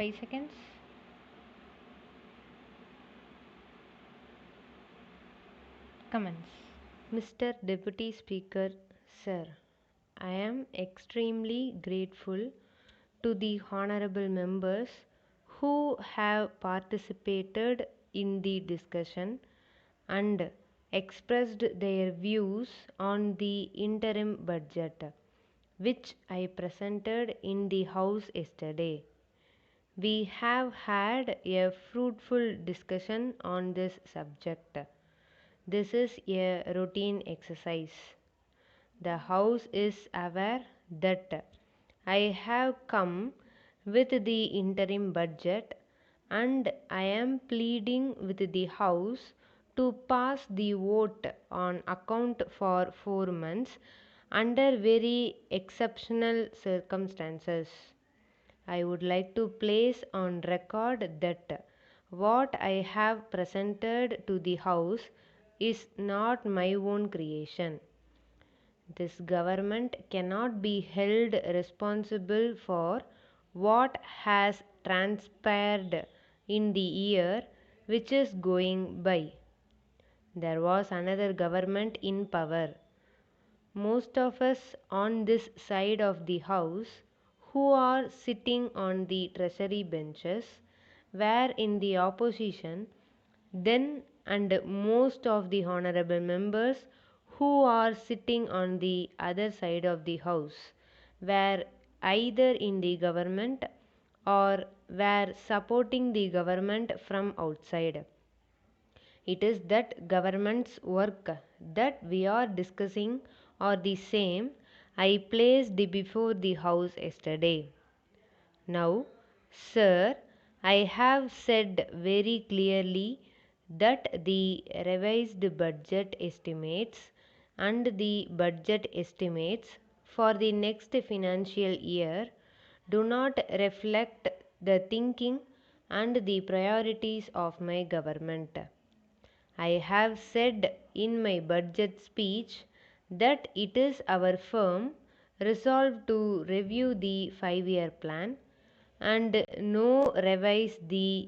5 seconds. Comments. Mr. Deputy Speaker, Sir, I am extremely grateful to the honorable members who have participated in the discussion and expressed their views on the interim budget, which I presented in the House yesterday. We have had a fruitful discussion on this subject. This is a routine exercise. The House is aware that I have come with the interim budget and I am pleading with the House to pass the vote on account for 4 months under very exceptional circumstances. I would like to place on record that what I have presented to the House is not my own creation. This government cannot be held responsible for what has transpired in the year which is going by. There was another government in power. Most of us on this side of the House who are sitting on the treasury benches were in the opposition then, and most of the honorable members who are sitting on the other side of the House were either in the government or were supporting the government from outside. It is that government's work that we are discussing or the same I placed before the House yesterday. Now, sir, I have said very clearly that the revised budget estimates and the budget estimates for the next financial year do not reflect the thinking and the priorities of my government. I have said in my budget speech that it is our firm resolve to review the 5-year plan and no revise the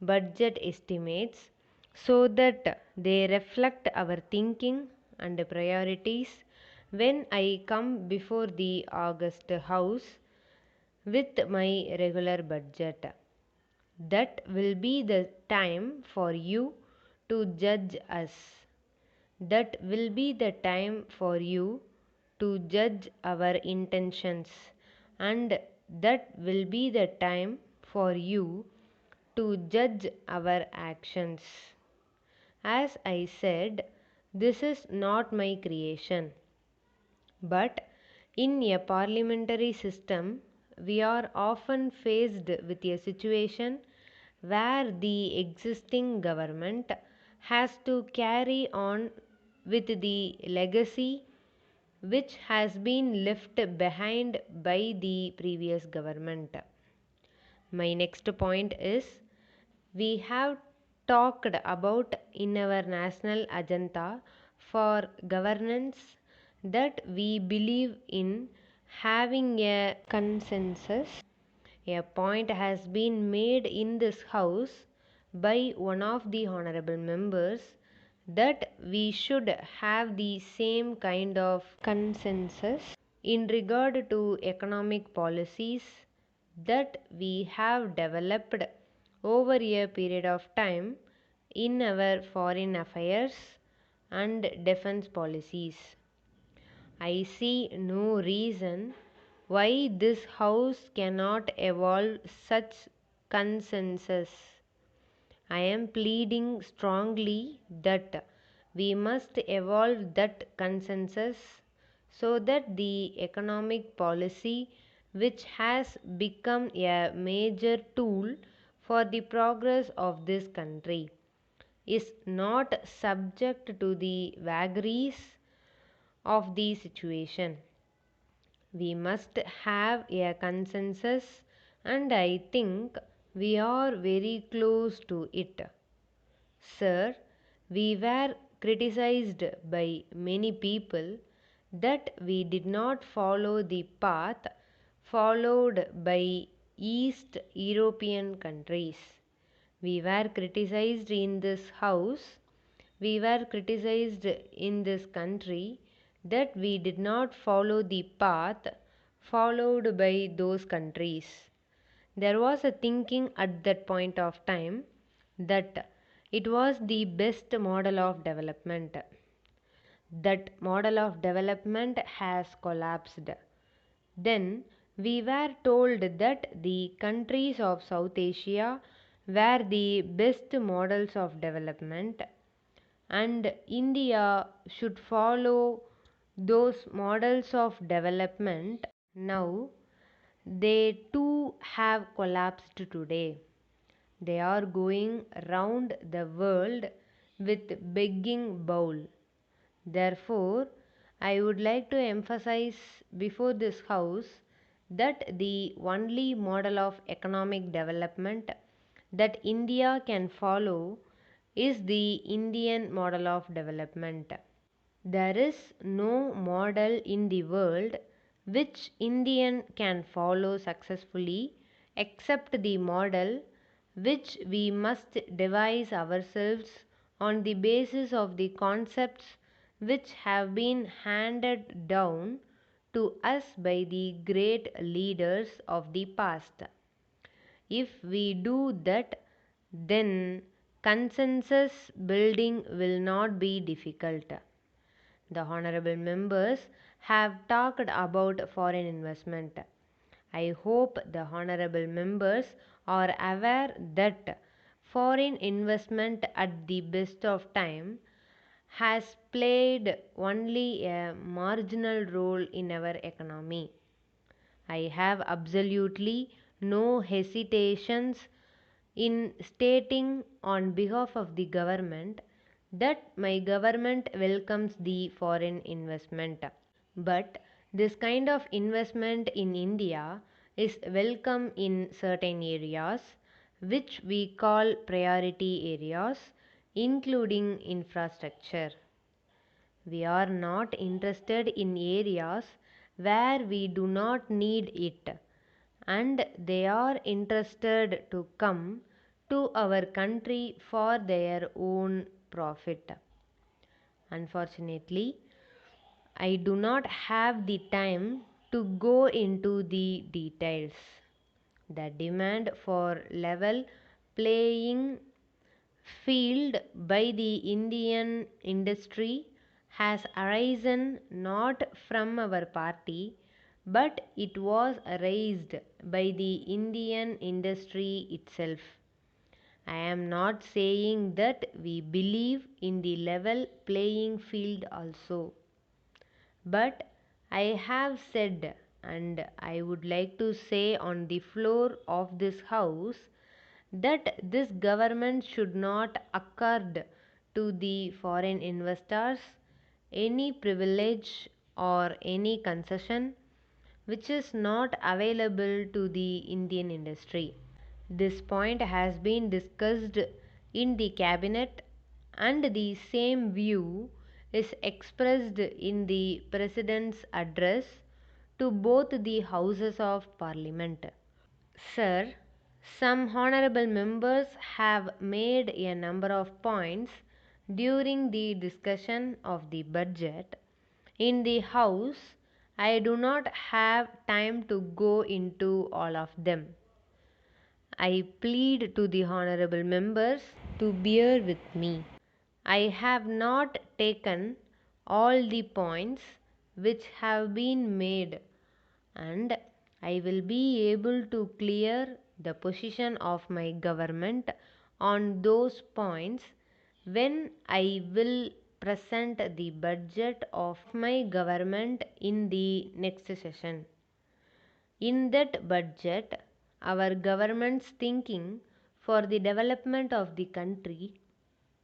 budget estimates so that they reflect our thinking and priorities when I come before the August House with my regular budget. That will be the time for you to judge us. That will be the time for you to judge our intentions, and that will be the time for you to judge our actions. As I said, this is not my creation. But in a parliamentary system, we are often faced with a situation where the existing government has to carry on with the legacy which has been left behind by the previous government. My next point is we have talked about in our national agenda for governance that we believe in having a consensus. A point has been made in this House by one of the honorable members that we should have the same kind of consensus in regard to economic policies that we have developed over a period of time in our foreign affairs and defense policies. I see no reason why this House cannot evolve such consensus. I am pleading strongly that we must evolve that consensus so that the economic policy, which has become a major tool for the progress of this country, is not subject to the vagaries of the situation. We must have a consensus, and I think we are very close to it. Sir, we were criticized by many people that we did not follow the path followed by East European countries. We were criticized in this house, we were criticized in this country that we did not follow the path followed by those countries. There was a thinking at that point of time that it was the best model of development. That model of development has collapsed. Then we were told that the countries of South Asia were the best models of development and India should follow those models of development. Now they too have collapsed today. They are going round the world with begging bowl. Therefore, I would like to emphasize before this house that the only model of economic development that India can follow is the Indian model of development. There is no model in the world which Indian can follow successfully except the model which we must devise ourselves on the basis of the concepts which have been handed down to us by the great leaders of the past. If we do that, then consensus building will not be difficult. The honorable members have talked about foreign investment. I hope the honorable members are aware that foreign investment at the best of time has played only a marginal role in our economy. I have absolutely no hesitations in stating on behalf of the government that my government welcomes the foreign investment. But this kind of investment in India is welcome in certain areas which we call priority areas, including infrastructure. We are not interested in areas where we do not need it, and they are interested to come to our country for their own profit. Unfortunately, I do not have the time to go into the details. The demand for level playing field by the Indian industry has arisen not from our party, but it was raised by the Indian industry itself. I am not saying that we believe in the level playing field also. But I have said, and I would like to say on the floor of this house, that this government should not accord to the foreign investors any privilege or any concession which is not available to the Indian industry. This point has been discussed in the cabinet and the same view is expressed in the President's address to both the Houses of Parliament. Sir, some honorable members have made a number of points during the discussion of the budget. In the House, I do not have time to go into all of them. I plead to the honorable members to bear with me. I have not taken all the points which have been made, and I will be able to clear the position of my government on those points when I will present the budget of my government in the next session. In that budget, our government's thinking for the development of the country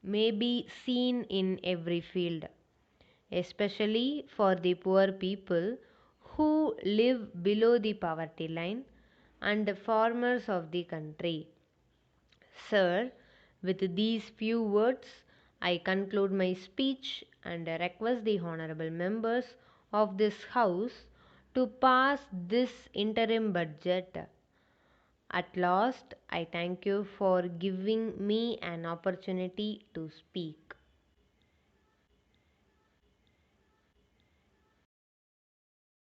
may be seen in every field, especially for the poor people who live below the poverty line and the farmers of the country. Sir, with these few words, I conclude my speech and request the honorable members of this House to pass this interim budget. At last, I thank you for giving me an opportunity to speak.